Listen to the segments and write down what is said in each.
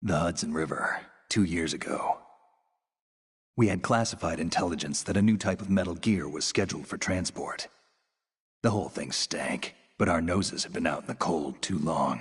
The Hudson River, 2 years ago. We had classified intelligence that a new type of Metal Gear was scheduled for transport. The whole thing stank, but our noses had been out in the cold too long.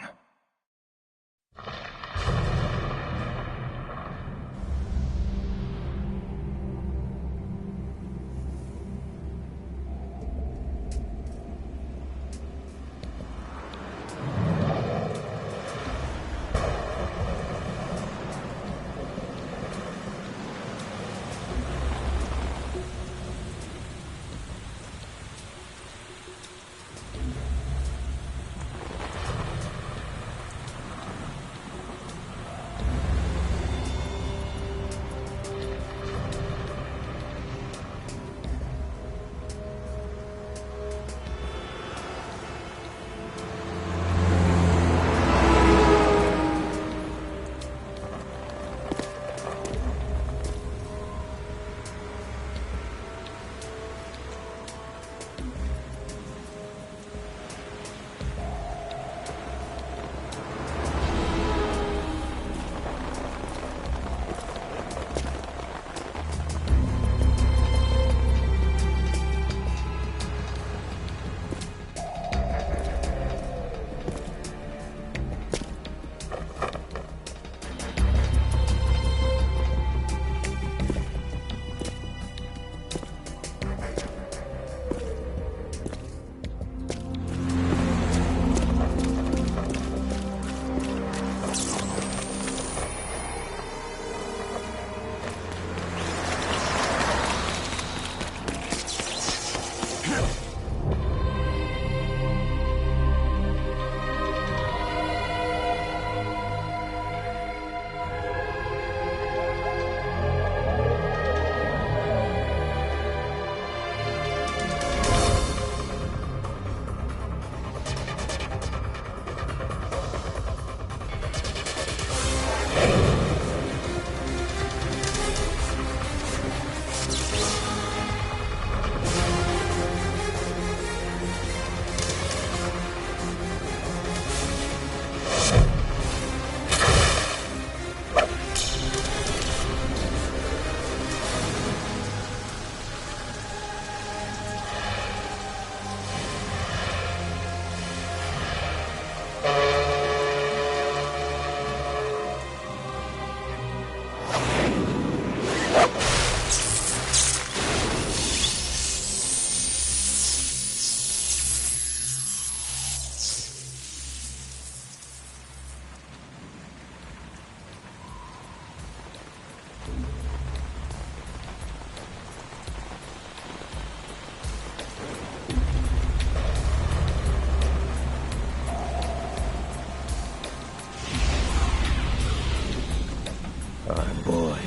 Our boy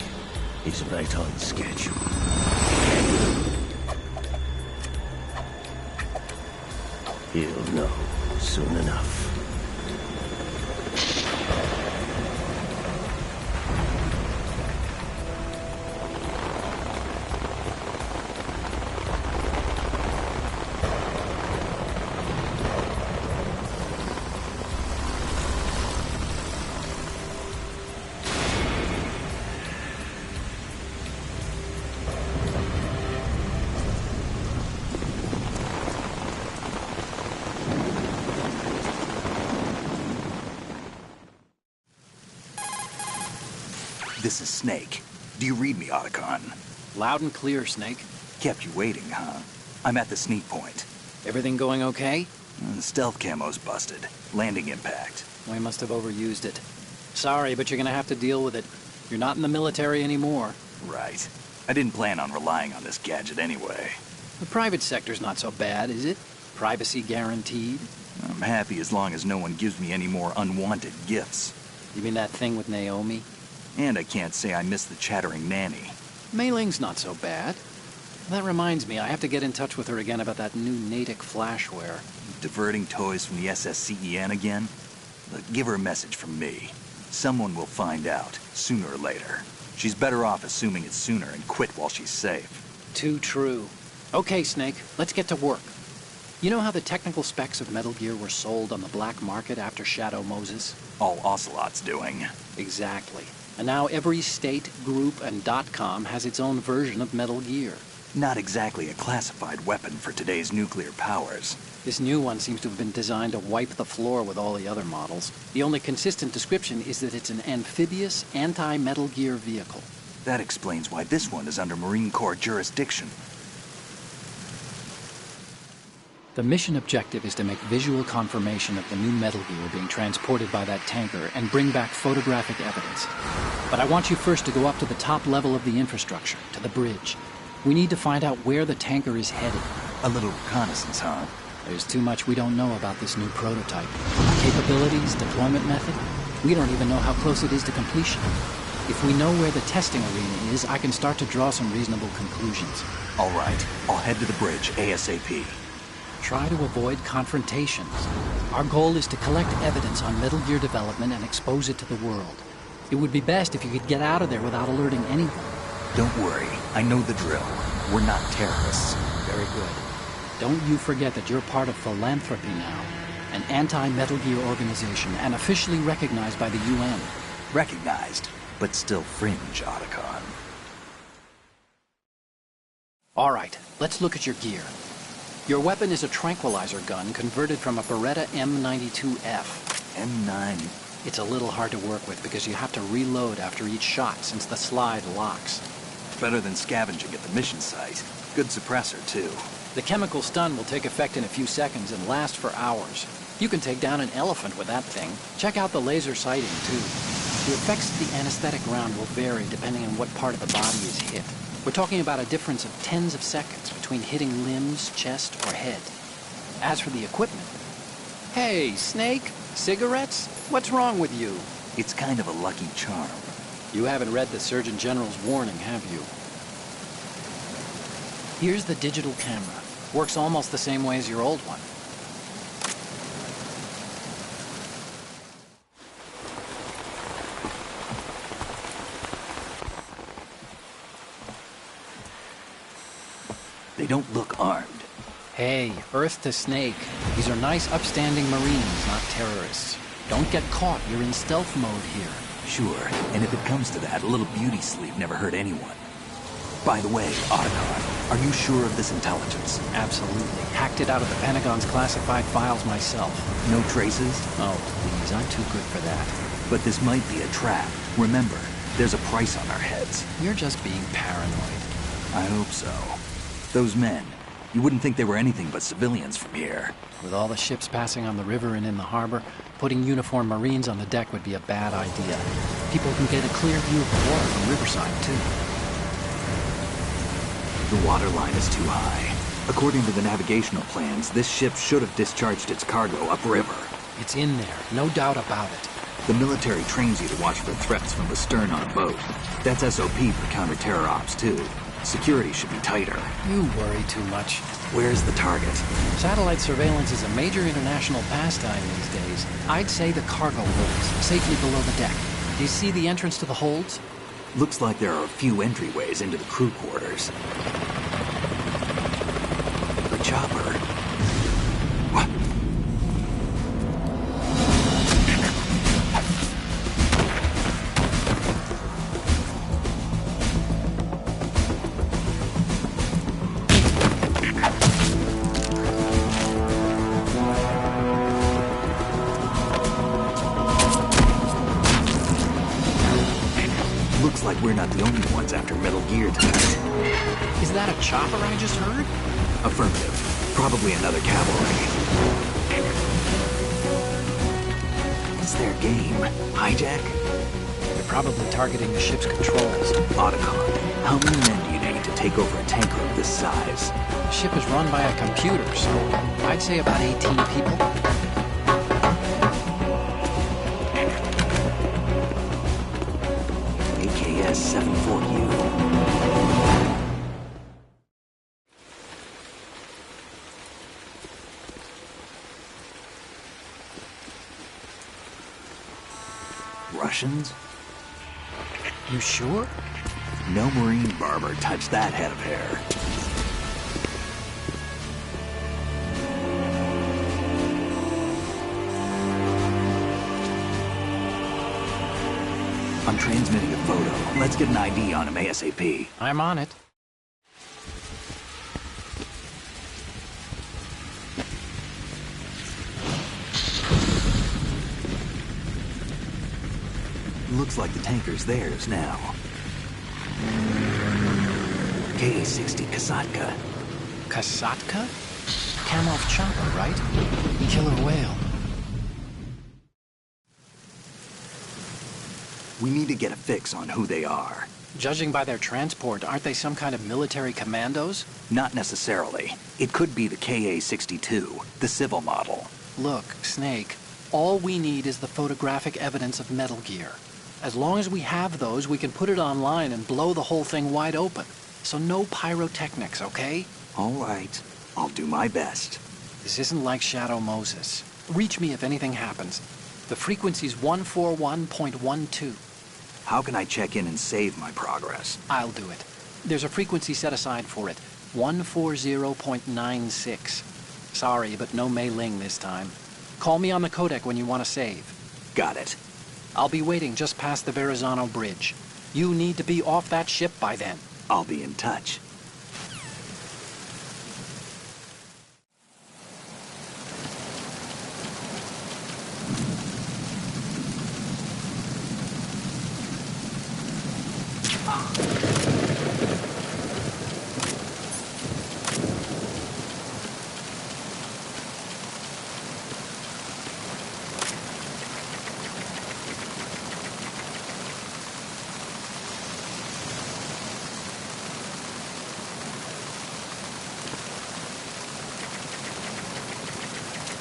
is right on schedule. He'll know soon enough. This is Snake. Do you read me, Otacon? Loud and clear, Snake. Kept you waiting, huh? I'm at the sneak point. Everything going okay? The stealth camo's busted. Landing impact. We must have overused it. Sorry, but you're gonna have to deal with it. You're not in the military anymore. Right. I didn't plan on relying on this gadget anyway. The private sector's not so bad, is it? Privacy guaranteed? I'm happy as long as no one gives me any more unwanted gifts. You mean that thing with Naomi? And I can't say I miss the chattering nanny. Mei Ling's not so bad. That reminds me, I have to get in touch with her again about that new Natick flashware. Diverting toys from the SSCEN again? Look, give her a message from me. Someone will find out, sooner or later. She's better off assuming it's sooner and quit while she's safe. Too true. Okay, Snake, let's get to work. You know how the technical specs of Metal Gear were sold on the black market after Shadow Moses? All Ocelot's doing. Exactly. And now every state, group, and .com has its own version of Metal Gear. Not exactly a classified weapon for today's nuclear powers. This new one seems to have been designed to wipe the floor with all the other models. The only consistent description is that it's an amphibious, anti-Metal Gear vehicle. That explains why this one is under Marine Corps jurisdiction. The mission objective is to make visual confirmation of the new Metal Gear being transported by that tanker and bring back photographic evidence. But I want you first to go up to the top level of the infrastructure, to the bridge. We need to find out where the tanker is headed. A little reconnaissance, huh? There's too much we don't know about this new prototype. Capabilities, deployment method. We don't even know how close it is to completion. If we know where the testing arena is, I can start to draw some reasonable conclusions. All right, I'll head to the bridge ASAP. Try to avoid confrontations. Our goal is to collect evidence on Metal Gear development and expose it to the world. It would be best if you could get out of there without alerting anyone. Don't worry, I know the drill. We're not terrorists. Very good. Don't you forget that you're part of Philanthropy now, an anti-Metal Gear organization and officially recognized by the UN. Recognized, but still fringe, Otacon. All right, let's look at your gear. Your weapon is a tranquilizer gun converted from a Beretta M92F. M9. It's a little hard to work with because you have to reload after each shot since the slide locks. Better than scavenging at the mission site. Good suppressor, too. The chemical stun will take effect in a few seconds and last for hours. You can take down an elephant with that thing. Check out the laser sighting, too. The effects of the anesthetic round will vary depending on what part of the body is hit. We're talking about a difference of tens of seconds between hitting limbs, chest, or head. As for the equipment... Hey, Snake? Cigarettes? What's wrong with you? It's kind of a lucky charm. You haven't read the Surgeon General's warning, have you? Here's the digital camera. Works almost the same way as your old one. They don't look armed. Hey, Earth to Snake. These are nice, upstanding Marines, not terrorists. Don't get caught. You're in stealth mode here. Sure, and if it comes to that, a little beauty sleep never hurt anyone. By the way, Otacon, are you sure of this intelligence? Absolutely. Hacked it out of the Pentagon's classified files myself. No traces? Oh, please, I'm too good for that. But this might be a trap. Remember, there's a price on our heads. You're just being paranoid. I hope so. Those men, you wouldn't think they were anything but civilians from here. With all the ships passing on the river and in the harbor, putting uniformed Marines on the deck would be a bad idea. People can get a clear view of the water from Riverside, too. The water line is too high. According to the navigational plans, this ship should have discharged its cargo upriver. It's in there, no doubt about it. The military trains you to watch for threats from the stern on boat. That's SOP for counter-terror ops, too. Security should be tighter. You worry too much. Where's the target? Satellite surveillance is a major international pastime these days. I'd say the cargo holds, safely below the deck. Do you see the entrance to the holds? Looks like there are a few entryways into the crew quarters. The chopper. What? Looks like we're not the only ones after Metal Gear tonight. Is that a chopper I just heard? Affirmative. Probably another cavalry. What's their game? Hijack? They're probably targeting the ship's controls. Otacon, how many men do you need to take over a tanker of this size? The ship is run by a computer, so I'd say about 18 people. AKS-74U. Russians? You sure? No Marine barber touched that head of hair. I'm transmitting a photo. Let's get an ID on him ASAP. I'm on it. Looks like the tanker's theirs now. KA-60 Kasatka. Kasatka? Kamov chopper, right? Killer whale. We need to get a fix on who they are. Judging by their transport, aren't they some kind of military commandos? Not necessarily. It could be the KA-62, the civil model. Look, Snake, all we need is the photographic evidence of Metal Gear. As long as we have those, we can put it online and blow the whole thing wide open. So no pyrotechnics, okay? All right. I'll do my best. This isn't like Shadow Moses. Reach me if anything happens. The frequency's 141.12. How can I check in and save my progress? I'll do it. There's a frequency set aside for it. 140.96. Sorry, but no Mei Ling this time. Call me on the codec when you want to save. Got it. I'll be waiting just past the Verrazano Bridge. You need to be off that ship by then. I'll be in touch.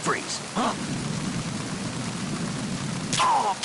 Freeze. Huh? Oh!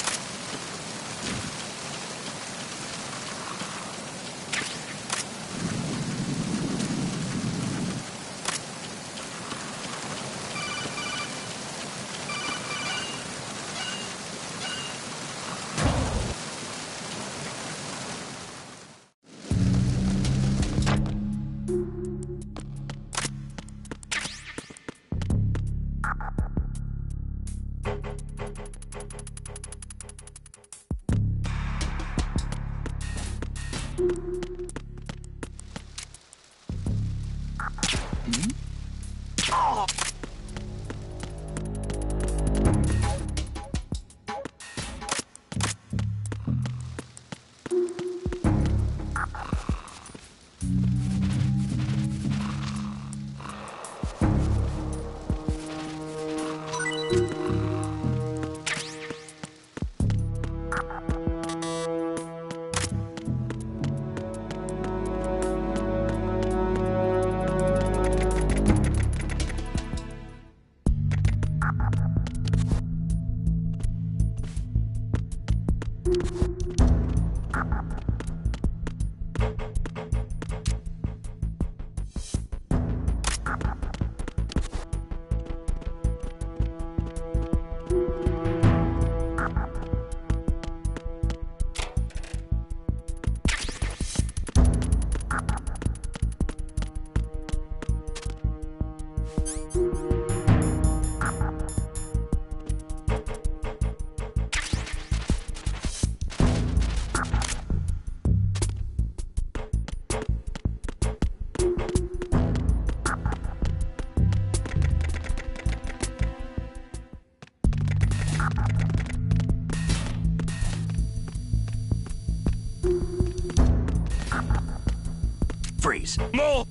Freeze. More!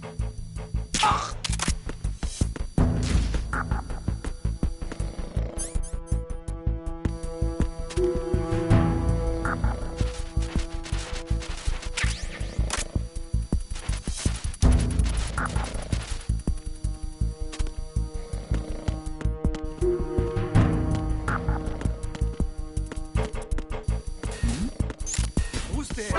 Ah! Who's there?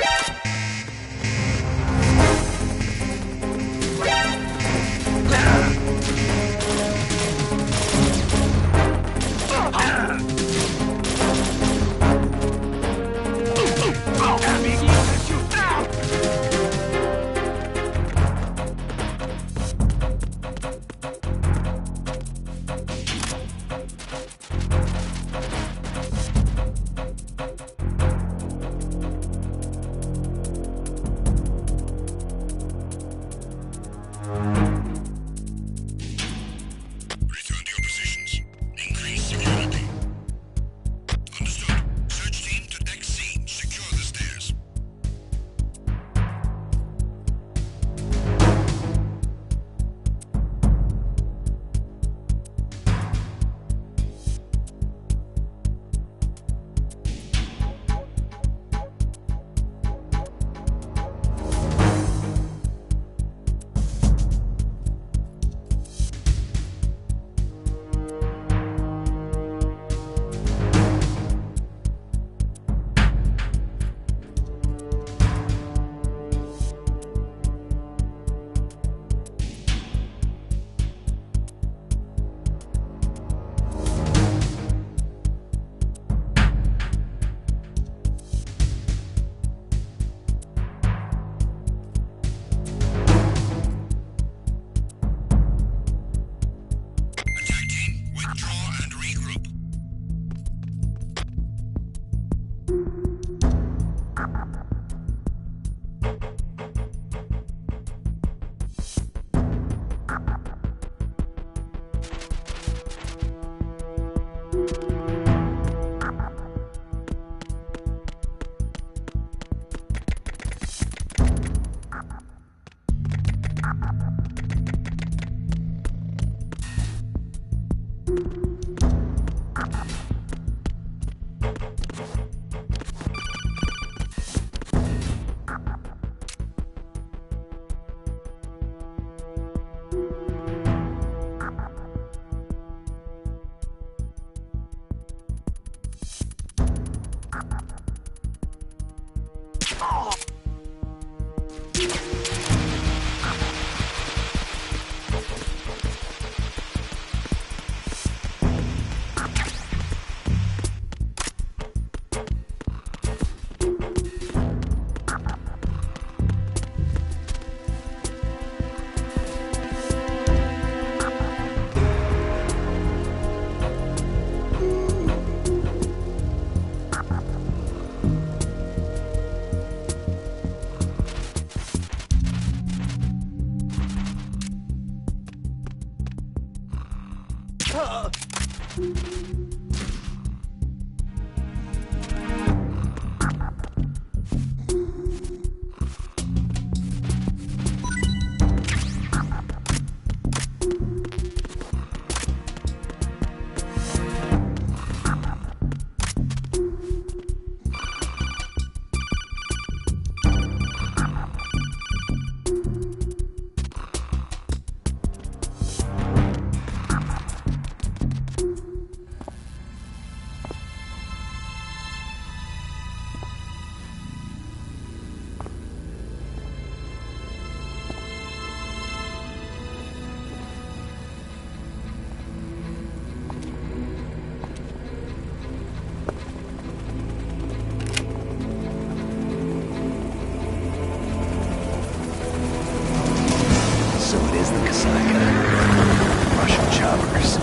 So it is the Kasaka. Russian choppers.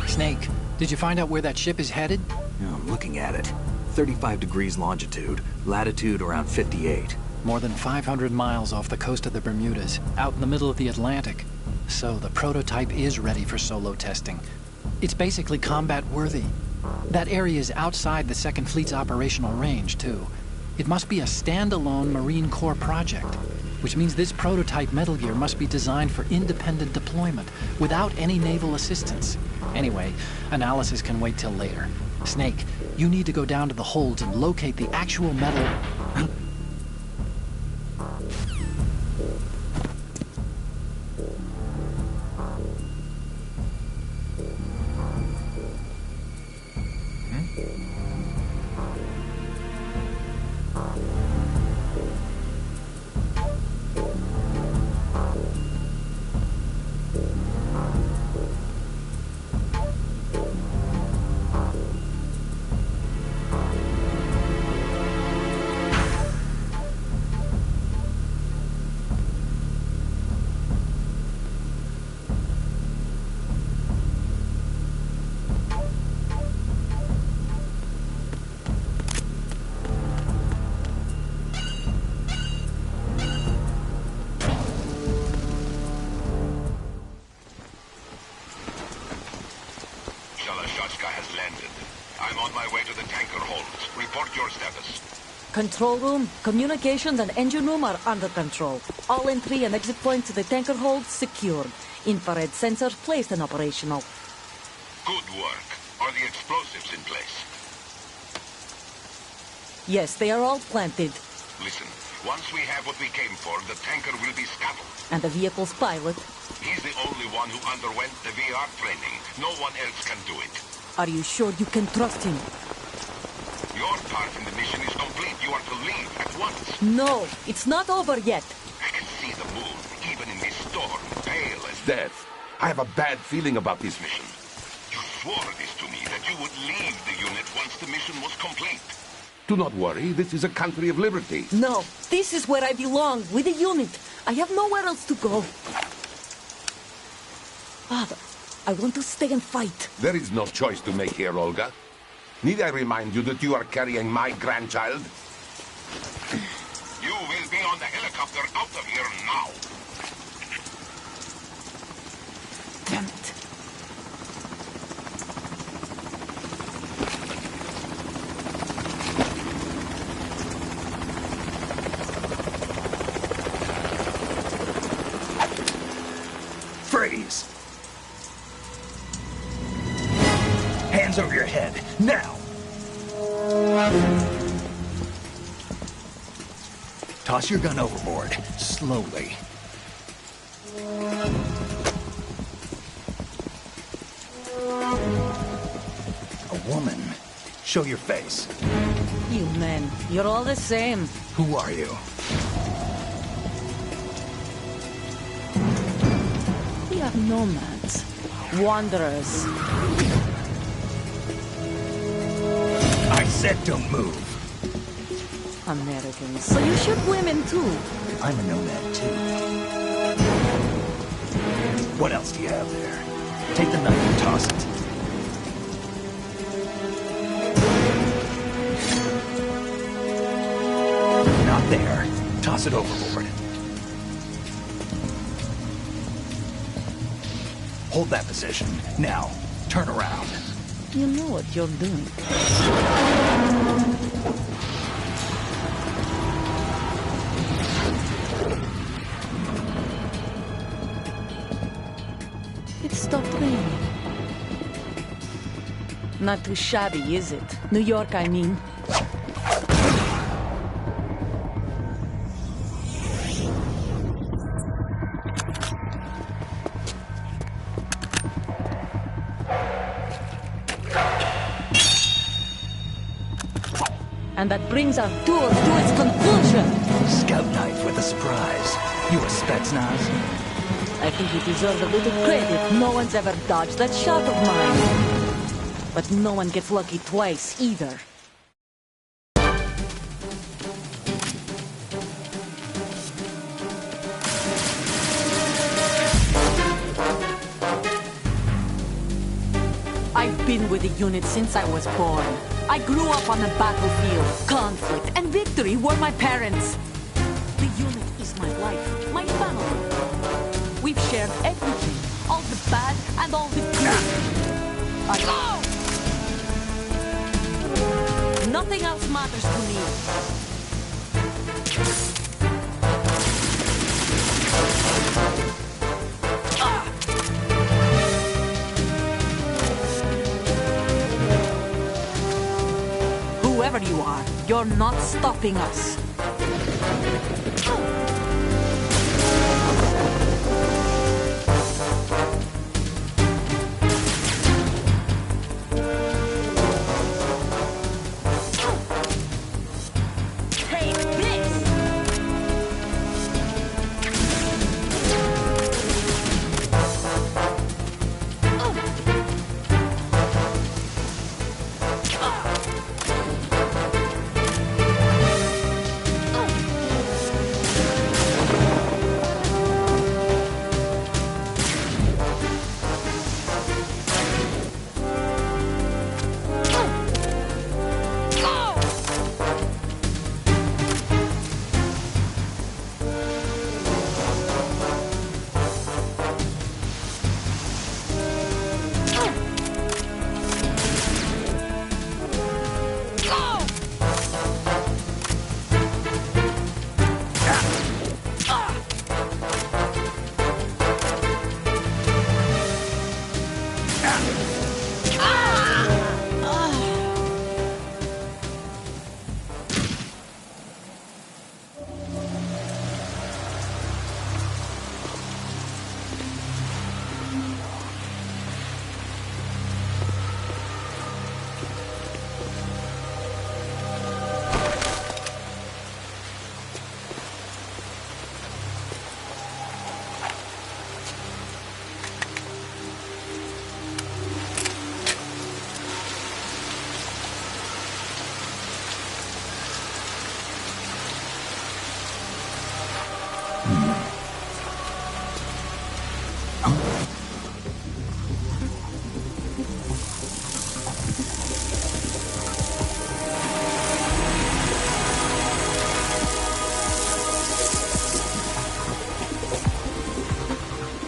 Snake, did you find out where that ship is headed? Yeah, I'm looking at it. 35 degrees longitude, latitude around 58. More than 500 miles off the coast of the Bermudas, out in the middle of the Atlantic. So the prototype is ready for solo testing. It's basically combat-worthy. That area is outside the Second Fleet's operational range, too. It must be a standalone Marine Corps project, which means this prototype Metal Gear must be designed for independent deployment, without any naval assistance. Anyway, analysis can wait till later. Snake, you need to go down to the holds and locate the actual metal... Shalashatska has landed. I'm on my way to the tanker holds. Report your status. Control room, communications and engine room are under control. All entry and exit points to the tanker holds secured. Infrared sensors placed and operational. Good work. Are the explosives in place? Yes, they are all planted. Listen, once we have what we came for, the tanker will be scuttled. And the vehicle's pilot. He's the only one who underwent the VR training. No one else can do it. Are you sure you can trust him? Your part in the mission is complete. You are to leave at once. No, it's not over yet. I can see the moon, even in this storm, pale as death. I have a bad feeling about this mission. You swore this to me, that you would leave the unit once the mission was complete. Do not worry, this is a country of liberty. No, this is where I belong, with the unit. I have nowhere else to go. Father, I want to stay and fight. There is no choice to make here, Olga. Need I remind you that you are carrying my grandchild? You will be on the helicopter out of here now. Damn it. freeze. Hands over your head, now! Toss your gun overboard, slowly. A woman. Show your face. You men, you're all the same. Who are you? We are nomads. Wanderers. I said don't move. Americans. So you shoot women too? I'm a nomad too. What else do you have there? Take the knife and toss it. Not there. Toss it overboard. Hold that position. Now, turn around. You know what you're doing. It stopped raining. Not too shabby, is it? New York, I mean. And that brings our tour to its conclusion. Scout knife with a surprise. You a Spetsnaz? I think you deserve a little credit. No one's ever dodged that shot of mine. But no one gets lucky twice, either. I've been with the unit since I was born. I grew up on the battlefield. Conflict and victory were my parents. The unit is my life, my family. We've shared everything, all the bad and all the good. Nothing else matters to me. Whoever you are, you're not stopping us.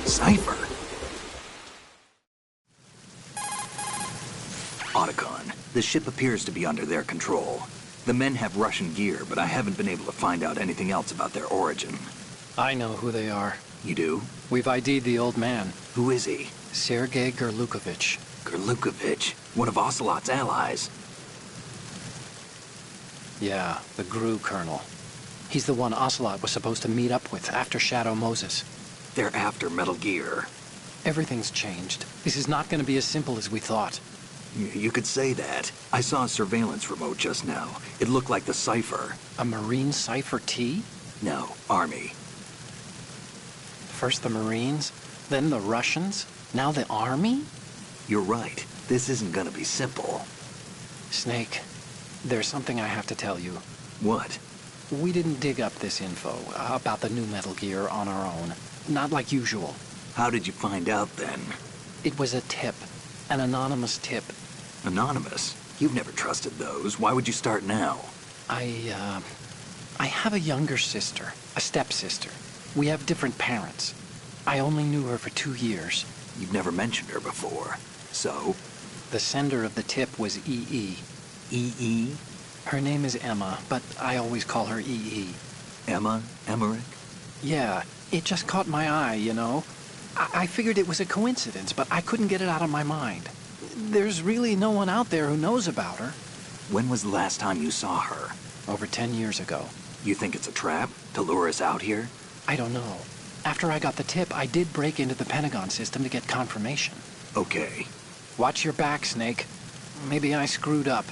Sniper. Otacon, the ship appears to be under their control. The men have Russian gear, but I haven't been able to find out anything else about their origin. I know who they are. You do? We've ID'd the old man, Who is he? Sergei Gerlukovich. Gerlukovich, one of Ocelot's allies. Yeah, the GRU colonel. He's the one Ocelot was supposed to meet up with after Shadow Moses. They're after Metal Gear. Everything's changed. This is not going to be as simple as we thought. You could say that. I saw a surveillance remote just now. It looked like the Cypher. A Marine Cypher T? No, Army. First the Marines, then the Russians, now the Army? You're right. This isn't gonna be simple. Snake, there's something I have to tell you. What? We didn't dig up this info about the new Metal Gear on our own. Not like usual. How did you find out then? It was a tip. An anonymous tip. Anonymous? You've never trusted those. Why would you start now? I have a younger sister, a stepsister. We have different parents. I only knew her for 2 years. You've never mentioned her before. So? The sender of the tip was EE. EE? Her name is Emma, but I always call her EE. Emma? Emmerich? Yeah, it just caught my eye, you know? I figured it was a coincidence, but I couldn't get it out of my mind. There's really no one out there who knows about her. When was the last time you saw her? Over 10 years ago. You think it's a trap? To lure us out here? I don't know. After I got the tip, I did break into the Pentagon system to get confirmation. Okay. Watch your back, Snake. Maybe I screwed up.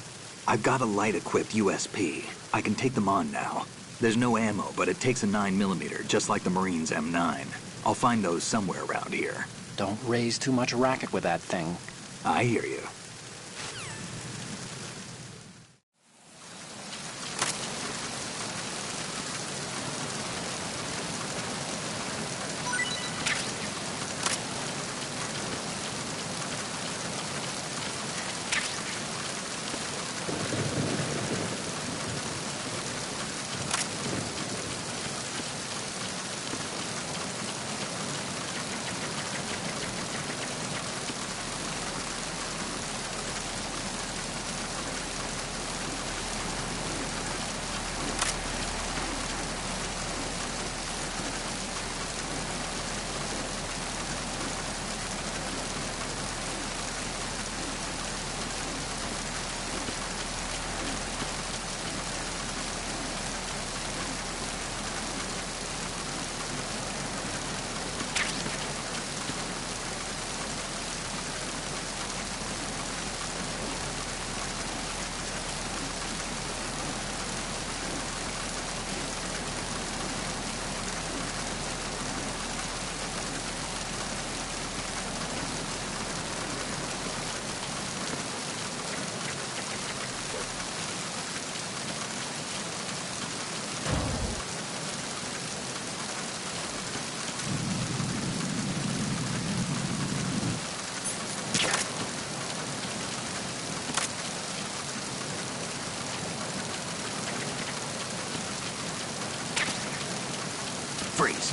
I've got a light-equipped USP. I can take them on now. There's no ammo, but it takes a 9mm, just like the Marines' M9. I'll find those somewhere around here. Don't raise too much racket with that thing. I hear you. Freeze.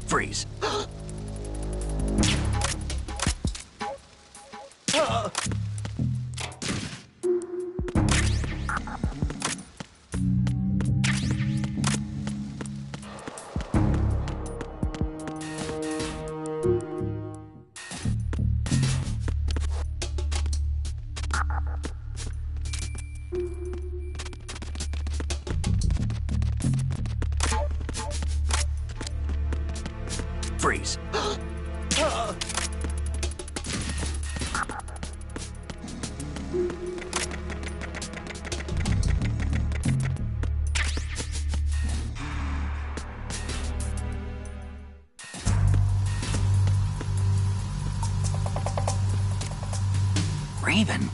Freeze. Freeze. Raven.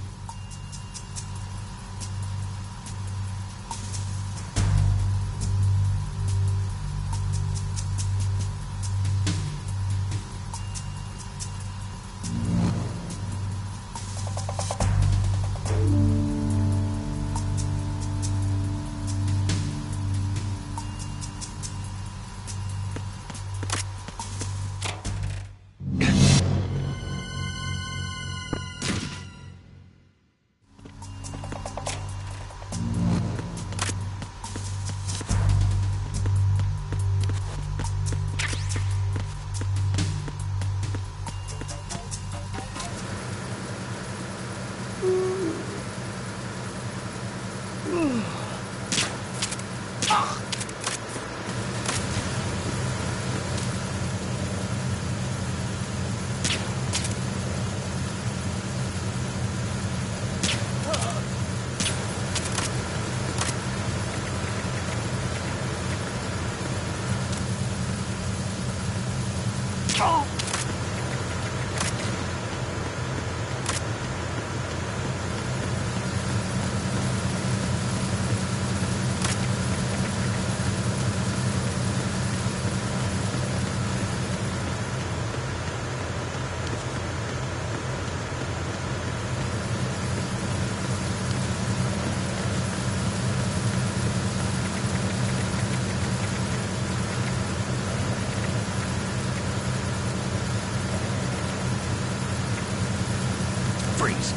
Freeze.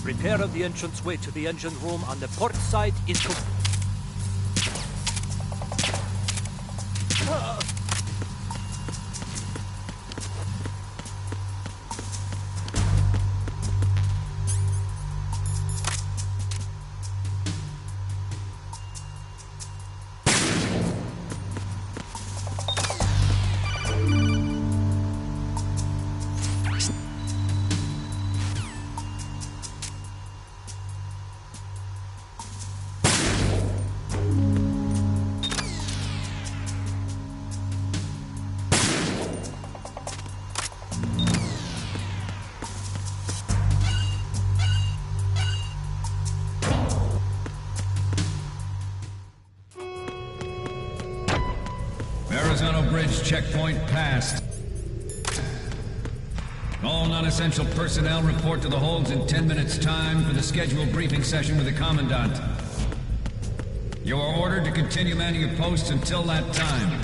Repair of the entranceway to the engine room on the port side is complete. Verrazano Bridge checkpoint passed. All non-essential personnel report to the holds in 10 minutes' time for the scheduled briefing session with the Commandant. You are ordered to continue manning your posts until that time.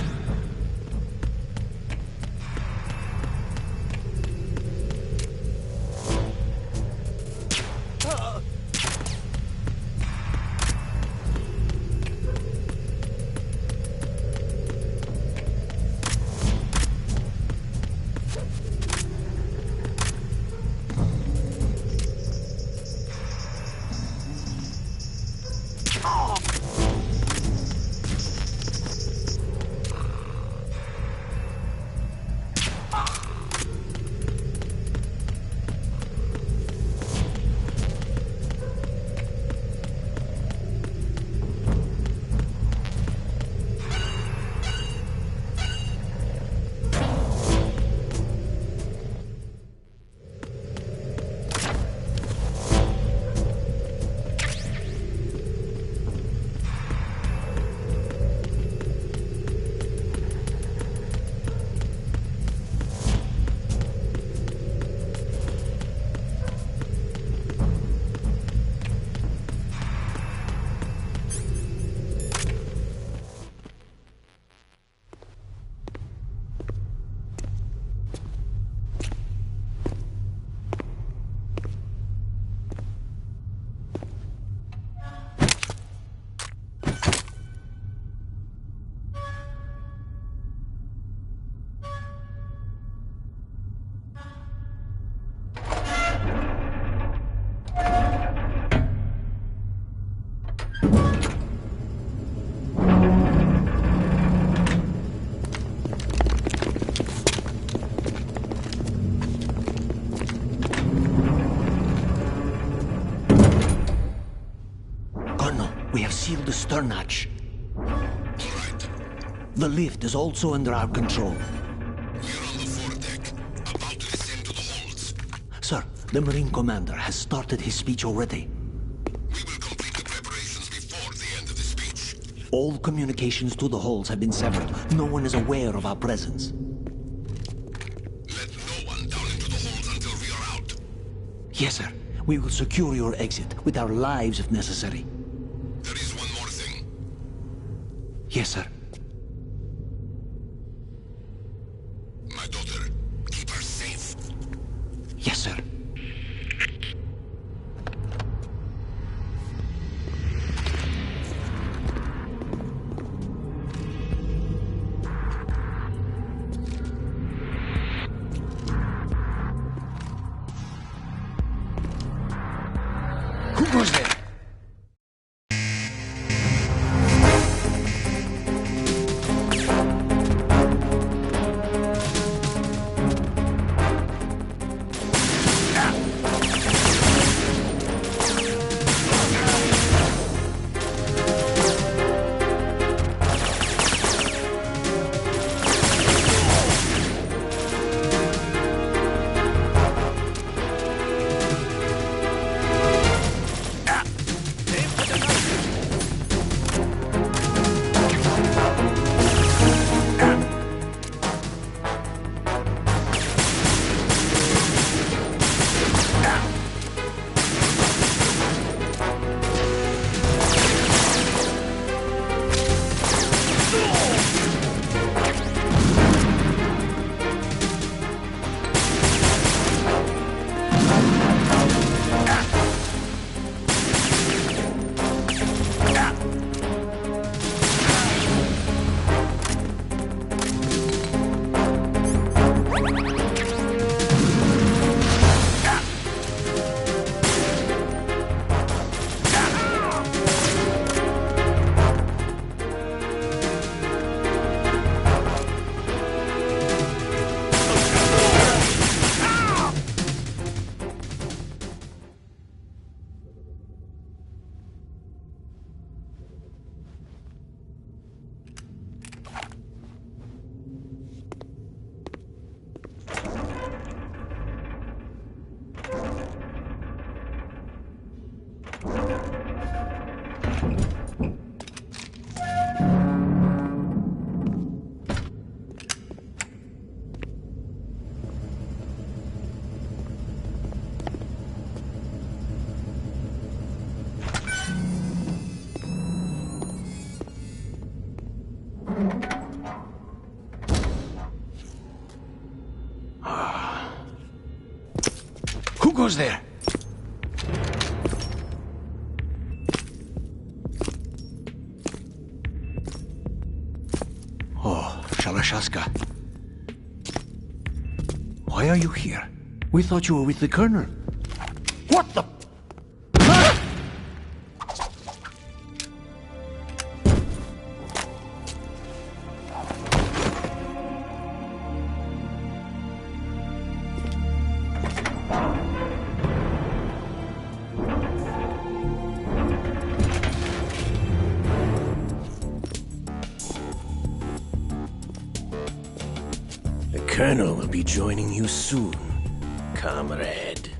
the stern hatch. The lift is also under our control. We're on the foredeck, about to descend to the holds. Sir, the Marine Commander has started his speech already. We will complete the preparations before the end of the speech. All communications to the holds have been severed. No one is aware of our presence. Let no one down into the holds until we are out. Yes, sir. We will secure your exit with our lives if necessary. There is one more thing. Yes, sir. My daughter, keep her safe. Yes, sir. Who goes there? Who goes there? Oh, Shalashaska. Why are you here? We thought you were with the Colonel. What the... The Colonel will be joining you soon, comrade.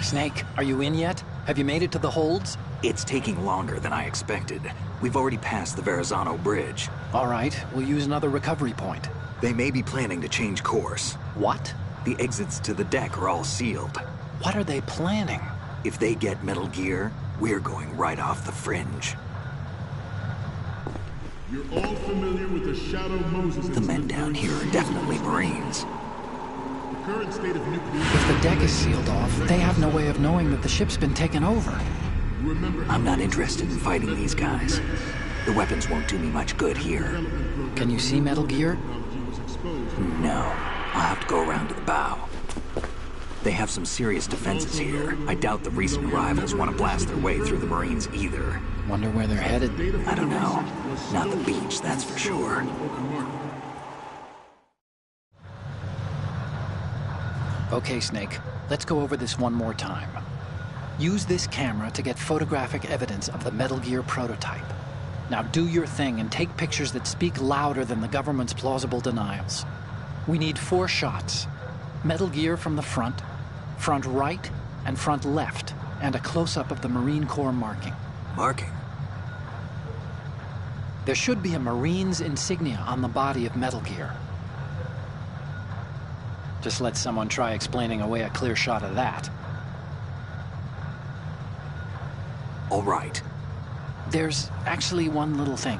Snake, are you in yet? Have you made it to the holds? It's taking longer than I expected. We've already passed the Verrazano Bridge. All right, we'll use another recovery point. They may be planning to change course. What? The exits to the deck are all sealed. What are they planning? If they get Metal Gear, we're going right off the fringe. You're all familiar with the Shadow Moses. The men down here are definitely Marines. The current state of nuclear... If the deck is sealed off, they have no way of knowing that the ship's been taken over. I'm not interested in fighting these guys. The weapons won't do me much good here. Can you see Metal Gear? No. I'll have to go around to the bow. They have some serious defenses here. I doubt the recent arrivals want to blast their way through the Marines either. Wonder where they're headed. I don't know. Not the beach, that's for sure. Okay, Snake. Let's go over this one more time. Use this camera to get photographic evidence of the Metal Gear prototype. Now do your thing and take pictures that speak louder than the government's plausible denials. We need 4 shots. Metal Gear from the front right, and front left, and a close-up of the Marine Corps marking. Marking? There should be a Marine's insignia on the body of Metal Gear. Just let someone try explaining away a clear shot of that. All right. There's actually one little thing.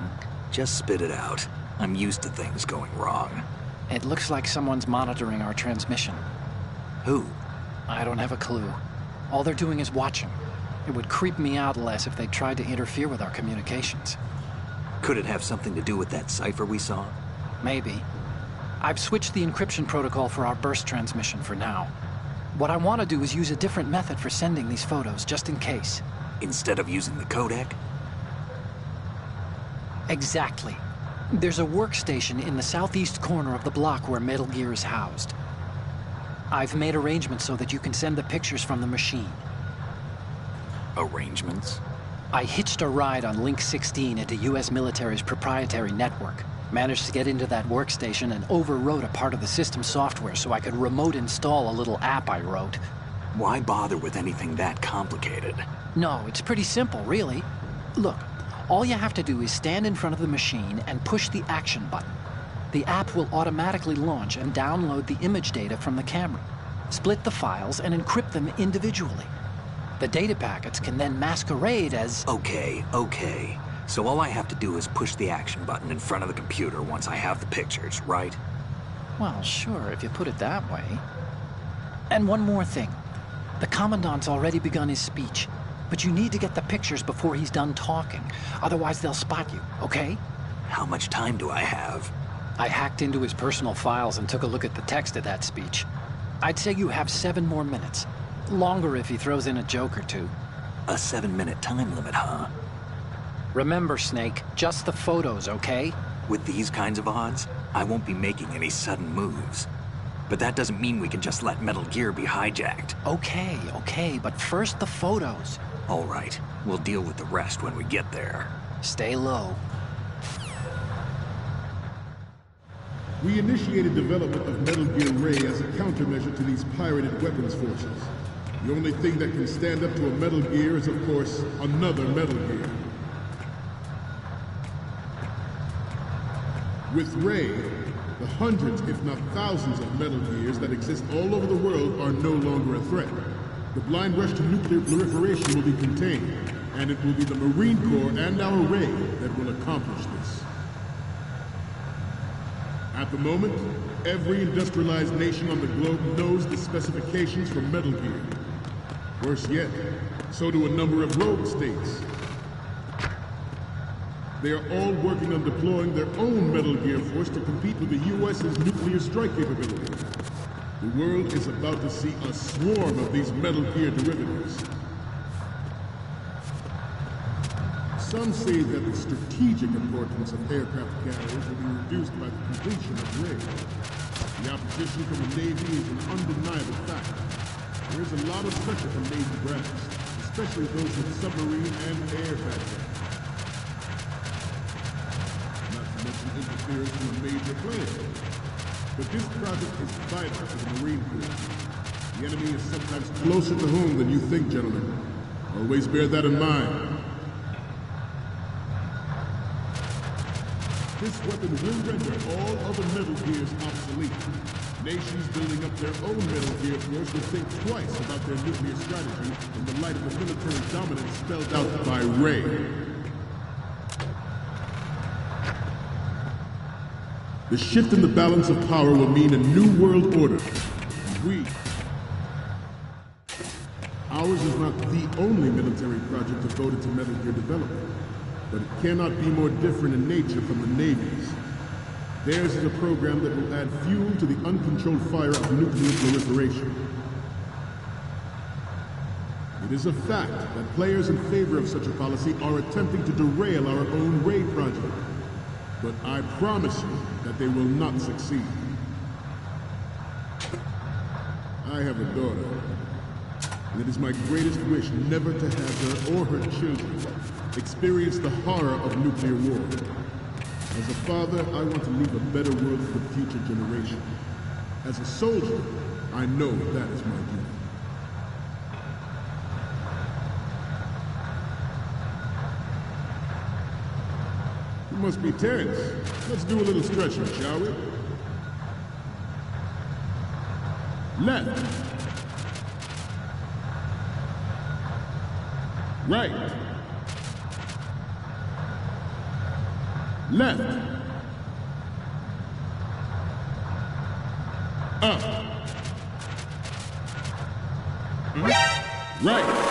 Just spit it out. I'm used to things going wrong. It looks like someone's monitoring our transmission. Who? I don't have a clue. All they're doing is watching. It would creep me out less if they tried to interfere with our communications. Could it have something to do with that cipher we saw? Maybe. I've switched the encryption protocol for our burst transmission for now. What I want to do is use a different method for sending these photos, just in case. Instead of using the codec? Exactly. There's a workstation in the southeast corner of the block where Metal Gear is housed. I've made arrangements so that you can send the pictures from the machine. Arrangements? I hitched a ride on Link 16 into US military's proprietary network. Managed to get into that workstation and overwrote a part of the system software so I could remote install a little app I wrote. Why bother with anything that complicated? No, it's pretty simple, really. Look, all you have to do is stand in front of the machine and push the action button. The app will automatically launch and download the image data from the camera, split the files, and encrypt them individually. The data packets can then masquerade as... Okay. So all I have to do is push the action button in front of the computer once I have the pictures, right? Well, sure, if you put it that way. And one more thing. The Commandant's already begun his speech, but you need to get the pictures before he's done talking. Otherwise, they'll spot you, okay? How much time do I have? I hacked into his personal files and took a look at the text of that speech. I'd say you have 7 more minutes. Longer if he throws in a joke or two. A 7-minute time limit, huh? Remember, Snake, just the photos, okay? With these kinds of odds, I won't be making any sudden moves. But that doesn't mean we can just let Metal Gear be hijacked. Okay, but first the photos. All right, we'll deal with the rest when we get there. Stay low. We initiated development of Metal Gear Ray as a countermeasure to these pirated weapons forces. The only thing that can stand up to a Metal Gear is, of course, another Metal Gear. With Ray, the hundreds, if not thousands, of Metal Gears that exist all over the world are no longer a threat. The blind rush to nuclear proliferation will be contained, and it will be the Marine Corps and our Ray that will accomplish this. At the moment, every industrialized nation on the globe knows the specifications for Metal Gear. Worse yet, so do a number of rogue states. They are all working on deploying their own Metal Gear force to compete with the U.S.'s nuclear strike capability. The world is about to see a swarm of these Metal Gear derivatives. Some say that the strategic importance of aircraft carriers will be reduced by the completion of Ray. The opposition from the Navy is an undeniable fact. There is a lot of pressure from Navy brass, especially those with submarine and air background. Interference from a major player. But this project is vital for the Marine Corps. The enemy is sometimes closer to home than you think, gentlemen. Always bear that in mind. This weapon will render all other Metal Gears obsolete. Nations building up their own Metal Gear force will think twice about their nuclear strategy in the light of the military dominance spelled out by Ray. The shift in the balance of power will mean a new world order. Ours is not the only military project devoted to Metal Gear development, but it cannot be more different in nature from the Navy's. Theirs is a program that will add fuel to the uncontrolled fire of nuclear proliferation. It is a fact that players in favor of such a policy are attempting to derail our own Ray project. But I promise you that they will not succeed. I have a daughter, and it is my greatest wish never to have her or her children experience the horror of nuclear war. As a father, I want to leave a better world for the future generation. As a soldier, I know that is my duty. You must be tense. Let's do a little stretching, shall we? Left. Right. Left. Up. Right.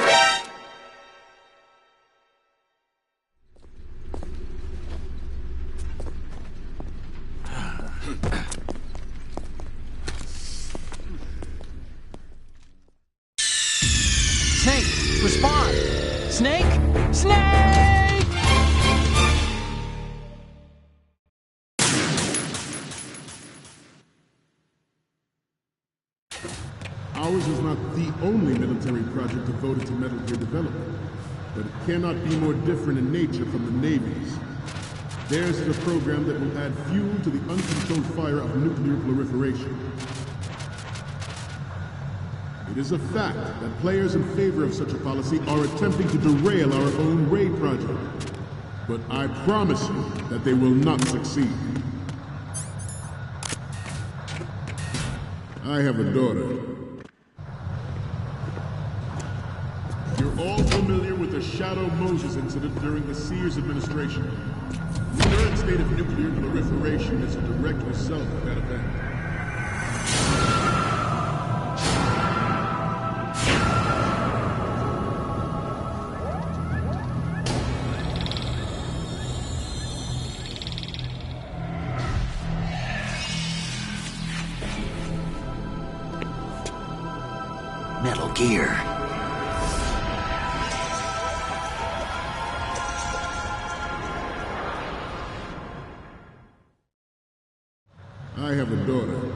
Snake, respond! Snake! Snake! Ours is not the only military project devoted to Metal Gear development, but it cannot be more different in nature from the Navy's. Theirs is a program that will add fuel to the uncontrolled fire of nuclear proliferation. It is a fact that players in favor of such a policy are attempting to derail our own Ray project. But I promise you that they will not succeed. I have a daughter. You're all familiar with the Shadow Moses incident during the Sears administration. The current state of nuclear proliferation is a direct result of that event. Metal Gear. I have a daughter,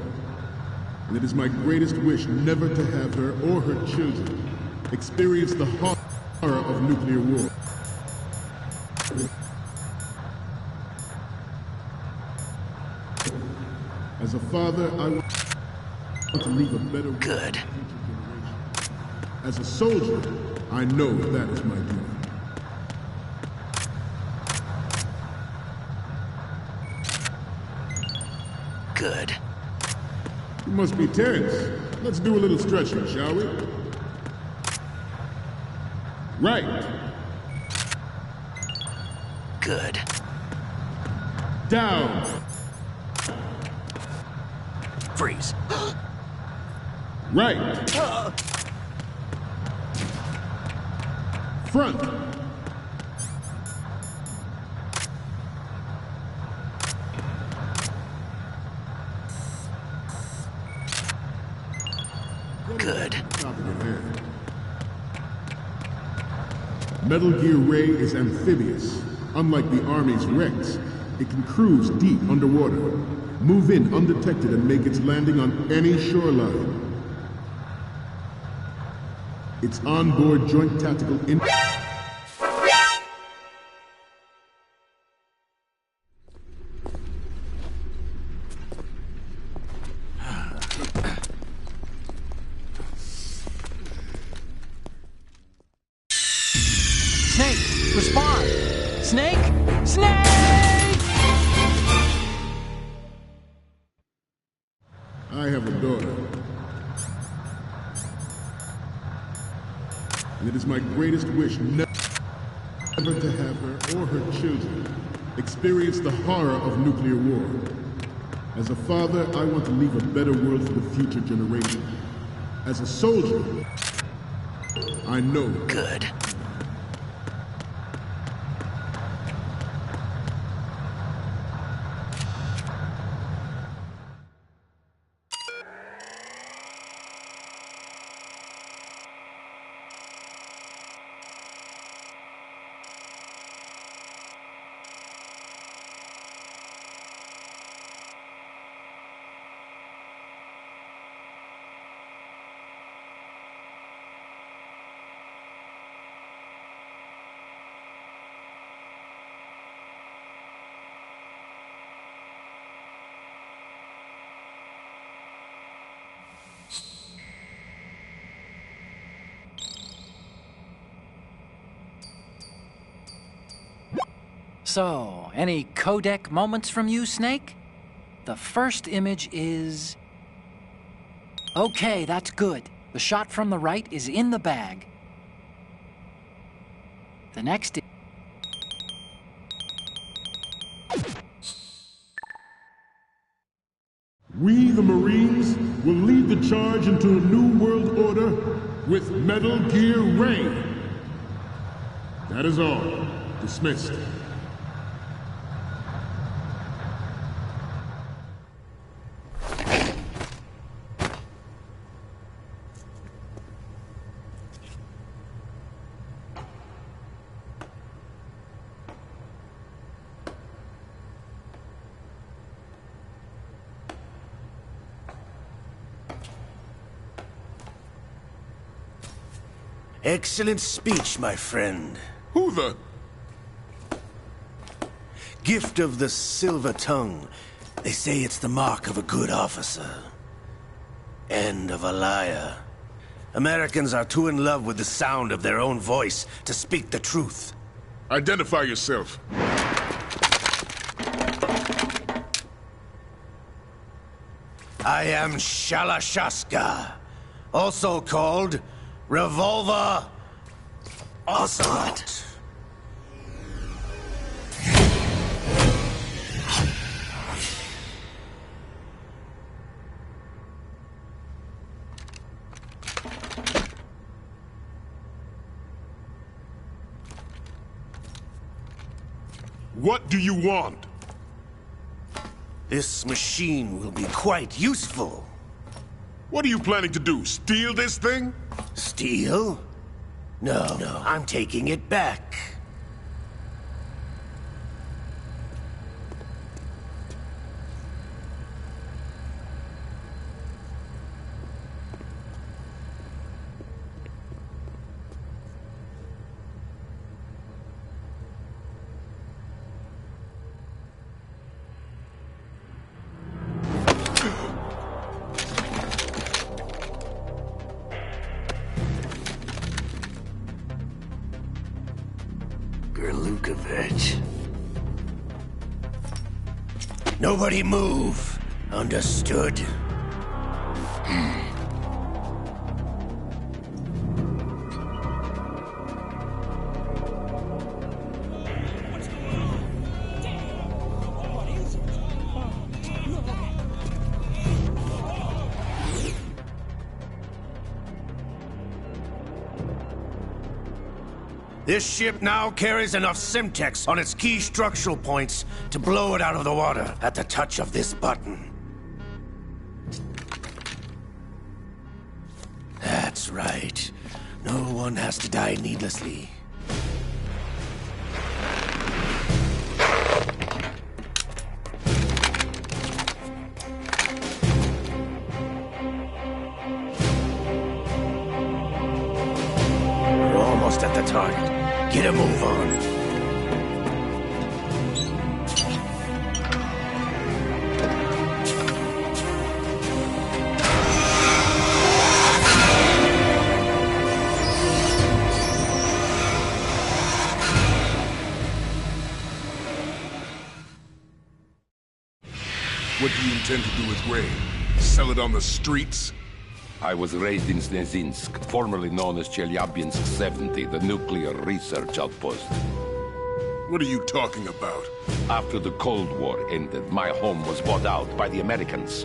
and it is my greatest wish never to have her or her children experience the horror of nuclear war. As a father, I want to leave a better world. Good. As a soldier, I know that is my duty. Good. You must be tense. Let's do a little stretching, shall we? Right. Good. Down. Freeze. Right. Front. Good. Top of your head. Metal Gear Ray is amphibious. Unlike the Army's Rex, it can cruise deep underwater, move in undetected and make its landing on any shoreline. Its onboard joint tactical Snake, respond! Snake! Snake! I have a daughter. And it is my greatest wish never to have her or her children experience the horror of nuclear war. As a father, I want to leave a better world for the future generation. As a soldier, I know. Good. So, any codec moments from you, Snake? The first image is... Okay, that's good. The shot from the right is in the bag. The next is... We, the Marines, will lead the charge into a new world order with Metal Gear Ray. That is all. Dismissed. Excellent speech, my friend. Who the... Gift of the silver tongue. They say it's the mark of a good officer. And of a liar. Americans are too in love with the sound of their own voice to speak the truth. Identify yourself. I am Shalashaska, also called Revolver Ocelot. What do you want? This machine will be quite useful. What are you planning to do? Steal this thing? Steal? No, I'm taking it back. Gerlukovich. Nobody move. Understood? This ship now carries enough Simtex on its key structural points to blow it out of the water at the touch of this button. That's right. No one has to die needlessly. We're almost at the target. Get a move on. What do you intend to do with Ray? Sell it on the streets? I was raised in Snezinsk, formerly known as Chelyabinsk 70, the nuclear research outpost. What are you talking about? After the Cold War ended, my home was bought out by the Americans.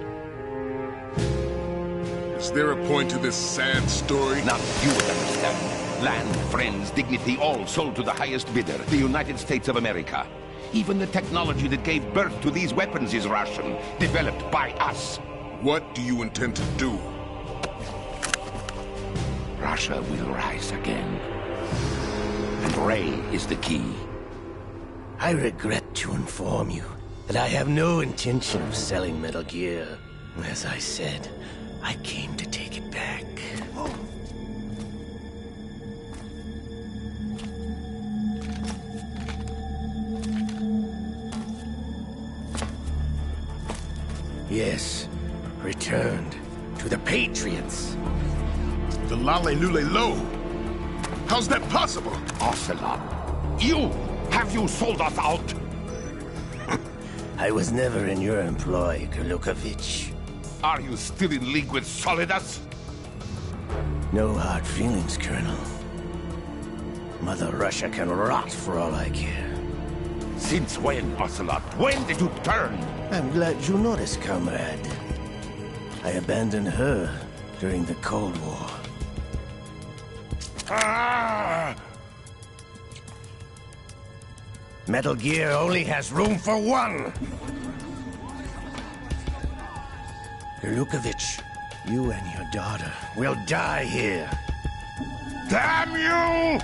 Is there a point to this sad story? Now you would understand. Land, friends, dignity, all sold to the highest bidder, the United States of America. Even the technology that gave birth to these weapons is Russian, developed by us. What do you intend to do? Russia will rise again. And Ray is the key. I regret to inform you that I have no intention of selling Metal Gear. As I said, I came to take it back. Yes, returned to the Patriots. The Lale Lule Lo? How's that possible? Ocelot, you Have you sold us out? I was never in your employ, Gurlukovich. Are you still in league with Solidus? No hard feelings, Colonel. Mother Russia can rot for all I care. Since when, Ocelot? When did you turn? I'm glad you noticed, comrade. I abandoned her during the Cold War. Ah! Metal Gear only has room for one! Gurlukovich, you and your daughter will die here. Damn you!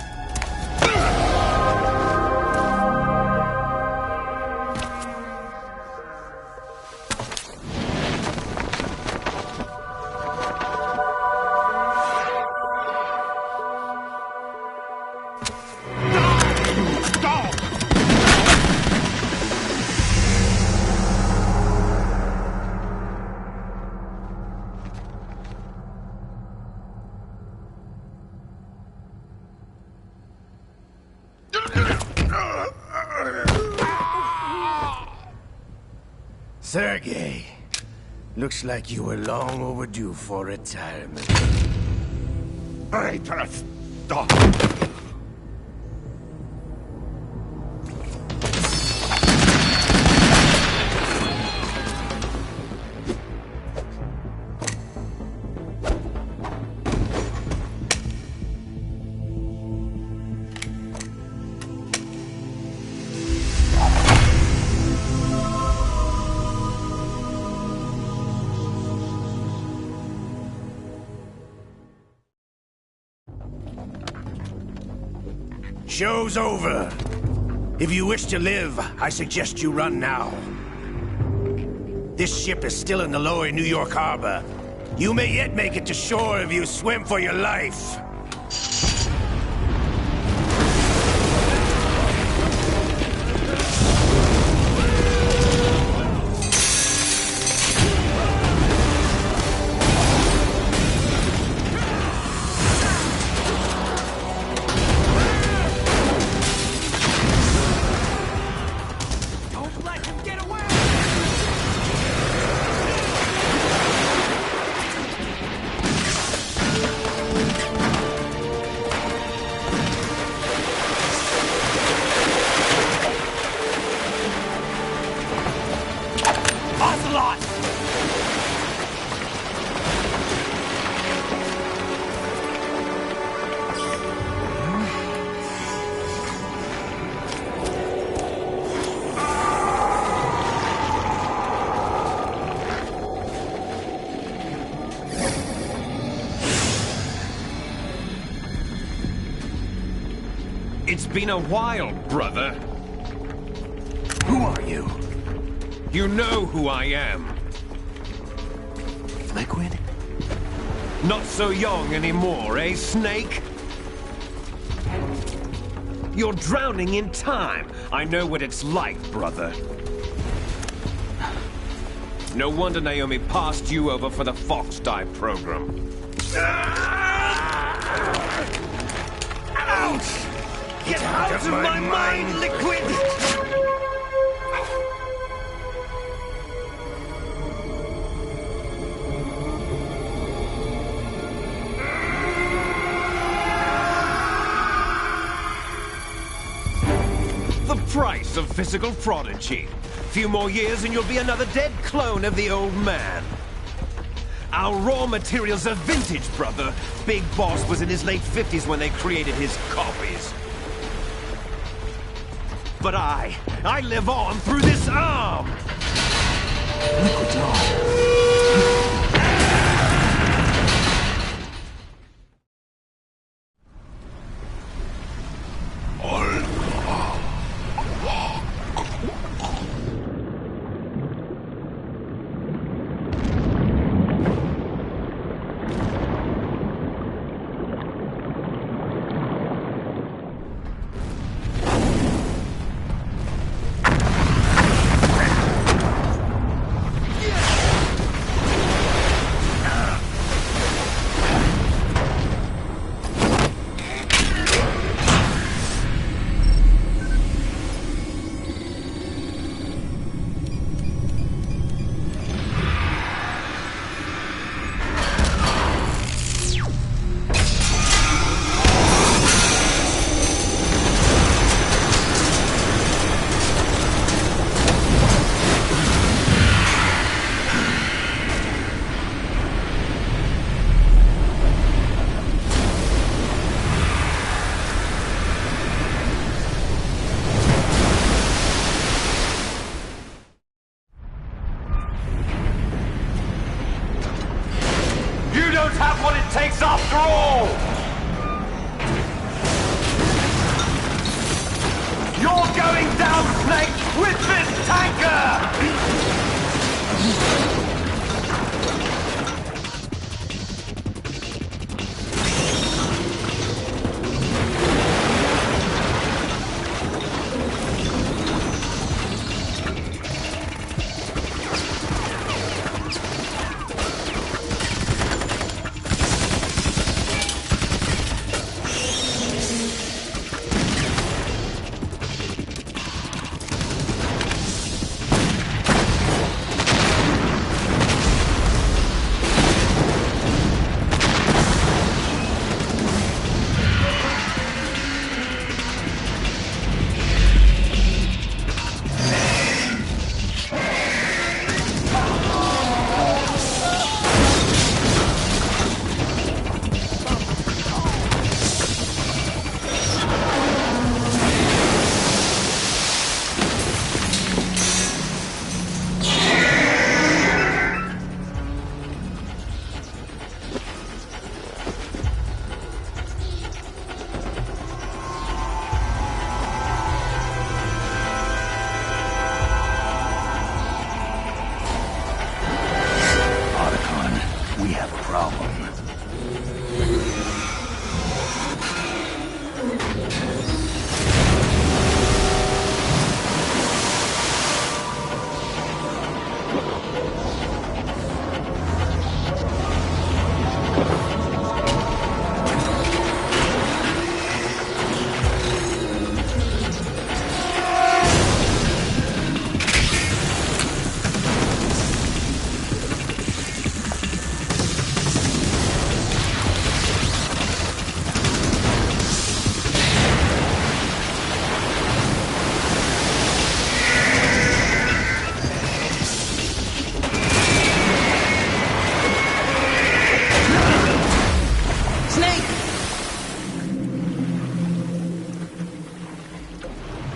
Sergei, looks like you were long overdue for retirement. Traitorous dog! Show's over. If you wish to live, I suggest you run now. This ship is still in the lower New York harbor. You may yet make it to shore if you swim for your life. It's been a while, brother. Who are you? You know who I am. Liquid? Not so young anymore, eh, Snake? You're drowning in time. I know what it's like, brother. No wonder Naomi passed you over for the Fox Die program. Ouch! Get out of my mind, Liquid! The price of physical prodigy. Few more years and you'll be another dead clone of the old man. Our raw materials are vintage, brother. Big Boss was in his late 50s when they created his copies. But I live on through this arm! Liquid's on.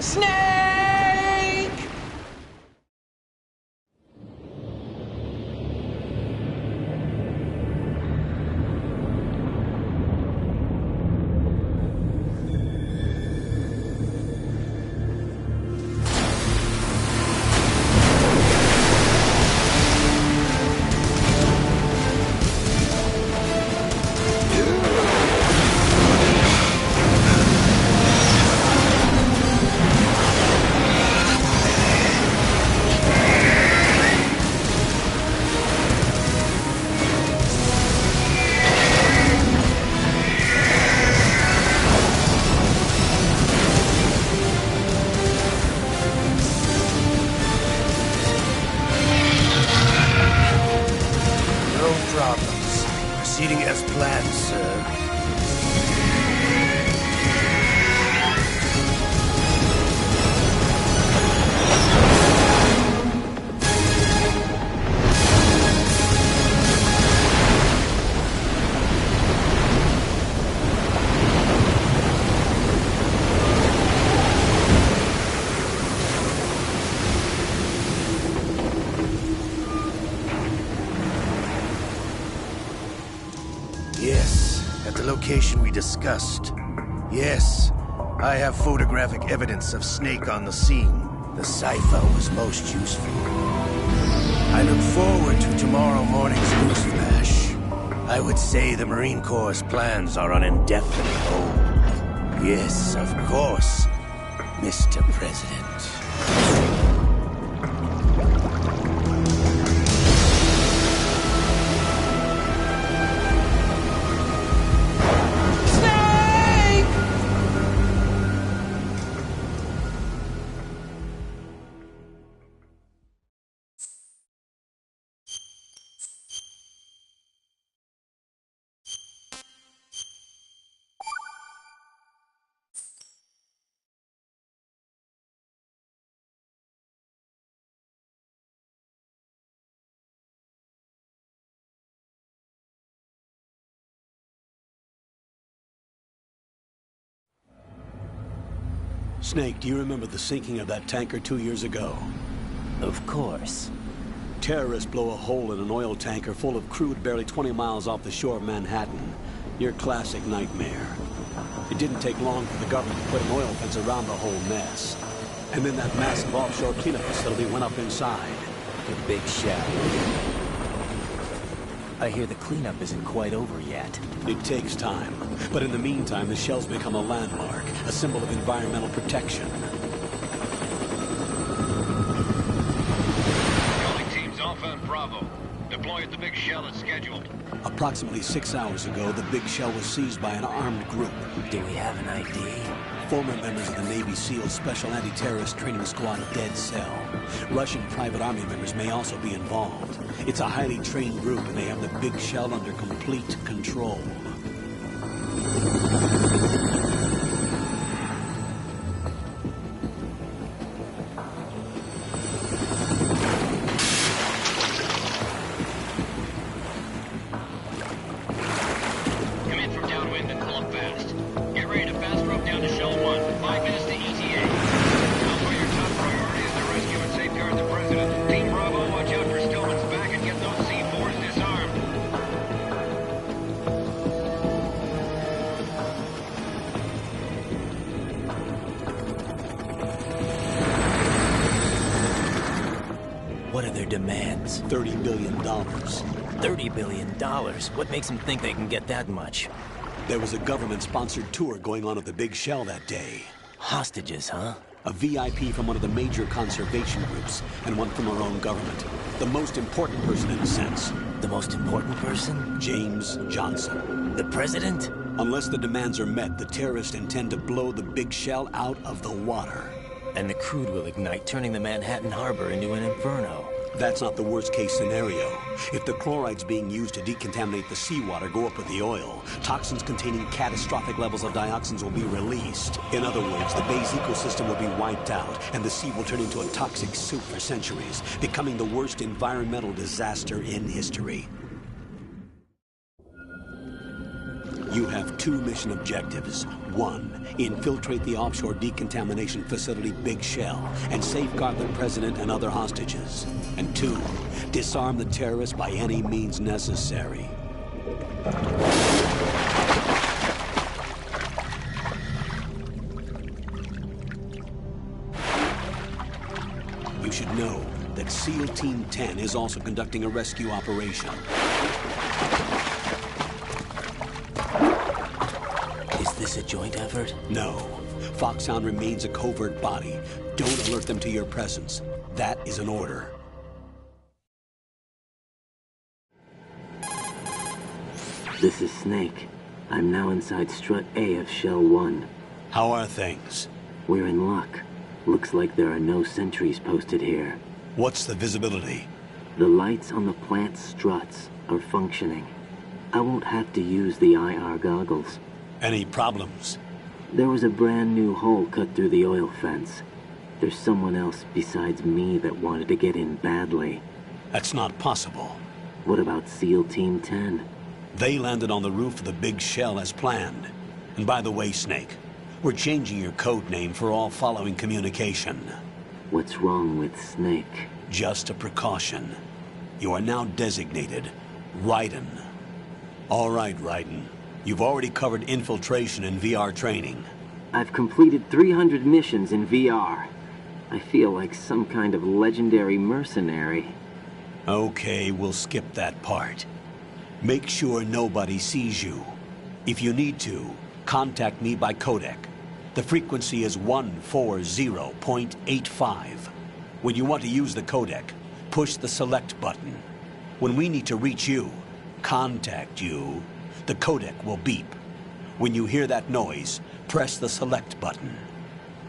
Snake! Proceeding as planned, sir. Yes, at the location we discussed. Yes, I have photographic evidence of Snake on the scene. The cipher was most useful. I look forward to tomorrow morning's news flash. I would say the Marine Corps' plans are on indefinite hold. Yes, of course, Mr. President. Snake, do you remember the sinking of that tanker 2 years ago? Of course. Terrorists blow a hole in an oil tanker full of crude barely 20 miles off the shore of Manhattan. Your classic nightmare. It didn't take long for the government to put an oil fence around the whole mess. And then that massive offshore cleanup facility went up inside. The Big Shell. I hear the cleanup isn't quite over yet. It takes time. But in the meantime, the shell's become a landmark, a symbol of environmental protection. Calling teams Alpha and Bravo. Deploy at the Big Shell as scheduled. Approximately 6 hours ago, the Big Shell was seized by an armed group. Do we have an ID? Former members of the Navy SEAL Special Anti-Terrorist Training Squad Dead Cell. Russian private army members may also be involved. It's a highly trained group, and they have the Big Shell under complete control. Come in from downwind and pull up fast. Get ready to fast rope down to Shell 1. 5 minutes to ETA. Alpha, your top priority is to rescue and safeguard the President. Team Bravo, watch out for Stillman's back and get those C4s disarmed. What are their demands? $30 billion. $30 billion? What makes them think they can get that much? There was a government-sponsored tour going on at the Big Shell that day. Hostages, huh? A VIP from one of the major conservation groups, and one from our own government. The most important person in a sense. The most important person? James Johnson. The President? Unless the demands are met, the terrorists intend to blow the Big Shell out of the water. And the crude will ignite, turning the Manhattan Harbor into an inferno. That's not the worst-case scenario. If the chlorides being used to decontaminate the seawater go up with the oil, toxins containing catastrophic levels of dioxins will be released. In other words, the bay's ecosystem will be wiped out, and the sea will turn into a toxic soup for centuries, becoming the worst environmental disaster in history. You have 2 mission objectives. 1, infiltrate the offshore decontamination facility Big Shell and safeguard the President and other hostages. And 2, disarm the terrorists by any means necessary. You should know that SEAL Team 10 is also conducting a rescue operation. Is this a joint effort? No. Foxhound remains a covert body. Don't alert them to your presence. That is an order. This is Snake. I'm now inside Strut A of Shell 1. How are things? We're in luck. Looks like there are no sentries posted here. What's the visibility? The lights on the plant's struts are functioning. I won't have to use the IR goggles. Any problems? There was a brand new hole cut through the oil fence. There's someone else besides me that wanted to get in badly. That's not possible. What about SEAL Team 10? They landed on the roof of the Big Shell as planned. And by the way, Snake, we're changing your code name for all following communication. What's wrong with Snake? Just a precaution. You are now designated Raiden. All right, Raiden. You've already covered infiltration and VR training. I've completed 300 missions in VR. I feel like some kind of legendary mercenary. Okay, we'll skip that part. Make sure nobody sees you. If you need to, contact me by codec. The frequency is 140.85. When you want to use the codec, push the select button. When we need to reach you, contact you, the codec will beep. When you hear that noise, press the select button.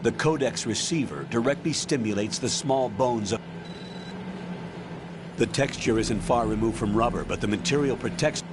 The codec's receiver directly stimulates the small bones of... The texture isn't far removed from rubber, but the material protects...